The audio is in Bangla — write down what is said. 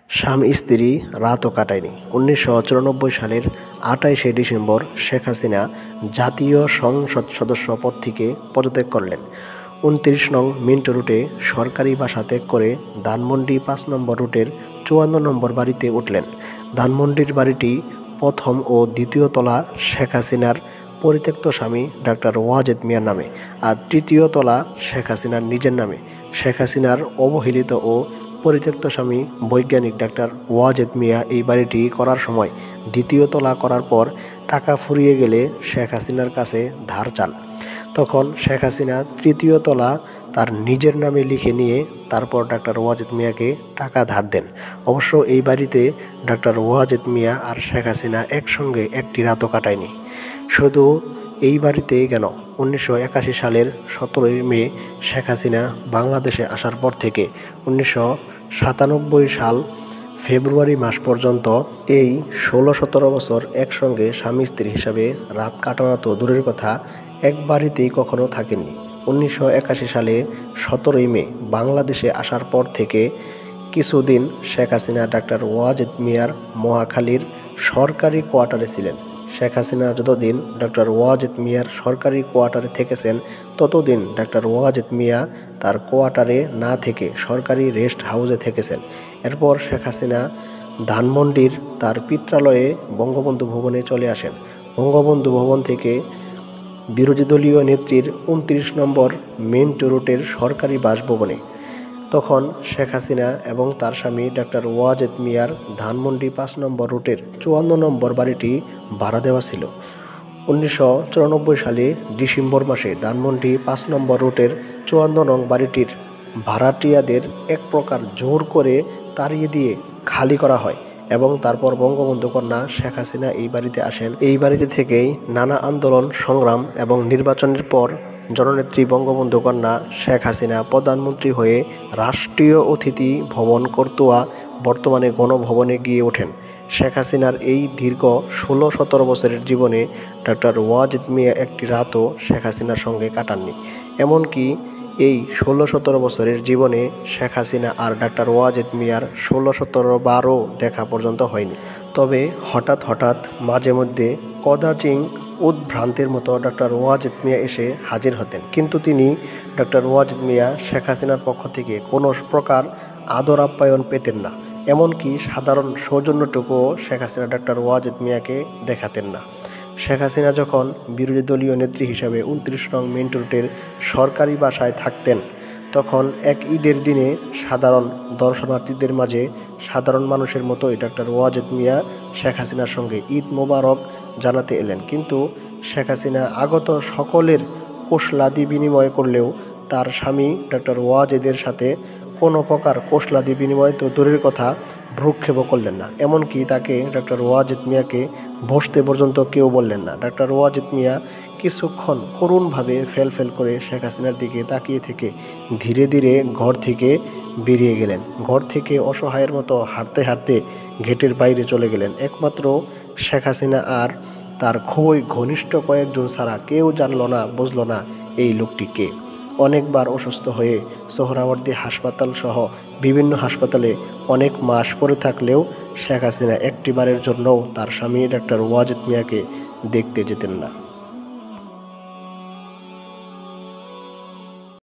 স্বামী স্ত্রী রাতও কাটায়নি। ১৯৯৪ সালের ২৮শে ডিসেম্বর শেখ হাসিনা জাতীয় সংসদ সদস্য পদ থেকে পদত্যাগ করলেন। ২৯ নং মিন্টো রুটে সরকারি বাসা ত্যাগ করে ধানমন্ডি ৫ নম্বর রুটের ৫৪ নম্বর বাড়িতে উঠলেন। ধানমন্ডির বাড়িটি প্রথম ও দ্বিতীয় তলা শেখ হাসিনার পরিত্যক্ত স্বামী ডাক্তার ওয়াজেদ মিয়ার নামে, আর তৃতীয় তলা শেখ হাসিনার নিজের নামে। শেখ হাসিনার অবহেলিত ও পরিত্যক্ত স্বামী বৈজ্ঞানিক ডাক্তার ওয়াজেদ মিয়া এই বাড়িটি করার সময় দ্বিতীয় তলা করার পর টাকা ফুরিয়ে গেলে শেখ হাসিনার কাছে ধার চান। তখন শেখ হাসিনা তৃতীয় তলা তার নিজের নামে লিখে নিয়ে তারপর ডাক্তার ওয়াজেদ মিয়াকে টাকা ধার দেন। অবশ্য এই বাড়িতে ডাক্তার ওয়াজেদ মিয়া আর শেখ হাসিনা একসঙ্গে একটি রাতও কাটায়নি। শুধু এই বাড়িতে কেন, ১৯৮১ সালের ১৭ই মে শেখ হাসিনা বাংলাদেশে আসার পর থেকে ১৯৯৭ সাল ফেব্রুয়ারি মাস পর্যন্ত এই ১৬-১৭ বছর একসঙ্গে স্বামী স্ত্রী হিসাবে রাত কাটানো তো দূরের কথা, এক বাড়িতেই কখনো থাকেননি। ১৯৮১ সালে ১৭ই মে বাংলাদেশে আসার পর থেকে কিছুদিন শেখ হাসিনা ডাক্তার ওয়াজেদ মিয়ার মহাখালীর সরকারি কোয়ার্টারে ছিলেন। শেখ হাসিনা যতদিন ডাক্তার ওয়াজেদ মিয়ার সরকারি কোয়ার্টারে থেকেছেন, ততদিন ডাক্তার ওয়াজেদ মিয়া তার কোয়ার্টারে না থেকে সরকারি রেস্ট হাউসে থেকেছেন। এরপর শেখ হাসিনা ধানমন্ডির তার পিত্রালয়ে বঙ্গবন্ধু ভবনে চলে আসেন। বঙ্গবন্ধু ভবন থেকে বিরোধী দলীয় নেত্রীর ২৯ নম্বর মিন্টো রুটের সরকারি বাসভবনে। তখন শেখ হাসিনা এবং তার স্বামী ডাক্তার ওয়াজেদ মিয়ার ধানমন্ডি ৫ নম্বর রুটের ৫৪ নম্বর বাড়িটি ভাড়া দেওয়া ছিল। ১৯৯৪ সালে ডিসেম্বর মাসে ধানমন্ডি ৫ নম্বর রুটের ৫৪ নং বাড়িটির ভাড়াটিয়াদের এক প্রকার জোর করে তাড়িয়ে দিয়ে খালি করা হয় এবং তারপর বঙ্গবন্ধু কন্যা শেখ হাসিনা এই বাড়িতে আসেন। এই বাড়িতে থেকেই নানা আন্দোলন সংগ্রাম এবং নির্বাচনের পর জননেত্রী বঙ্গবন্ধু কন্যা শেখ হাসিনা প্রধানমন্ত্রী হয়ে রাষ্ট্রীয় অতিথি ভবন করতোয়া, বর্তমানে গণভবনে গিয়ে ওঠেন। শেখ হাসিনার এই দীর্ঘ ১৬-১৭ বছরের জীবনে ডাক্তার ওয়াজেদ মিয়া একটি রাতও শেখ হাসিনার সঙ্গে কাটাননি। এমনকি এই ১৬-১৭ বছরের জীবনে শেখ হাসিনা আর ডাক্তার ওয়াজেদ মিয়ার ১৬-১৭ বারও দেখা পর্যন্ত হয়নি। তবে হঠাৎ হঠাৎ মাঝে মধ্যে কদাচিং উদ্ভ্রান্তের মতো ডাক্তার ওয়াজেদ মিয়া এসে হাজির হতেন, কিন্তু তিনি ডাক্তার ওয়াজেদ মিয়া শেখ হাসিনার পক্ষ থেকে কোনো প্রকার আদর আপ্যায়ন পেতেন না। এমনকি সাধারণ সৌজন্যটুকুও শেখ হাসিনা ডাক্তার ওয়াজেদ মিয়াকে দেখাতেন না। শেখ হাসিনা যখন বিরোধী দলীয় নেত্রী হিসাবে ২৯ নং মিন্টো রুটের সরকারি বাসায় থাকতেন, তখন এক ঈদের দিনে সাধারণ দর্শনার্থীদের মাঝে সাধারণ মানুষের মতোই ডাক্তার ওয়াজেদ মিয়া শেখ হাসিনার সঙ্গে ঈদ মোবারক জানাতে এলেন। কিন্তু শেখ হাসিনা আগত সকলের কোশলাদি বিনিময় করলেও তার স্বামী ডাক্তার ওয়াজেদের সাথে কোনো প্রকার কোশলাদি বিনিময় তো দূরের কথা, ভ্রুক্ষেপও করলেন না। এমনকি তাকে ডাক্তার ওয়াজেদ মিয়াকে বসতে পর্যন্ত কেউ বললেন না। ডাক্তার ওয়াজেদ মিয়া কিছুক্ষণ করুণভাবে ফেল করে শেখ হাসিনার দিকে তাকিয়ে থেকে ধীরে ধীরে ঘর থেকে বেরিয়ে গেলেন। ঘর থেকে অসহায়ের মতো হাঁটতে হাঁটতে গেটের বাইরে চলে গেলেন। একমাত্র শেখ হাসিনা আর তার খুবই ঘনিষ্ঠ কয়েকজন ছাড়া কেউ জানল না, বুঝল না এই লোকটি কে। অনেকবার অসুস্থ হয়ে সোহরাওয়ার্দী হাসপাতাল সহ বিভিন্ন হাসপাতালে অনেক মাস পড়ে থাকলেও শেখ হাসিনা একটিবারের জন্যও তার স্বামী ডাক্তার ওয়াজেদ মিয়াকে দেখতে যেতেন না।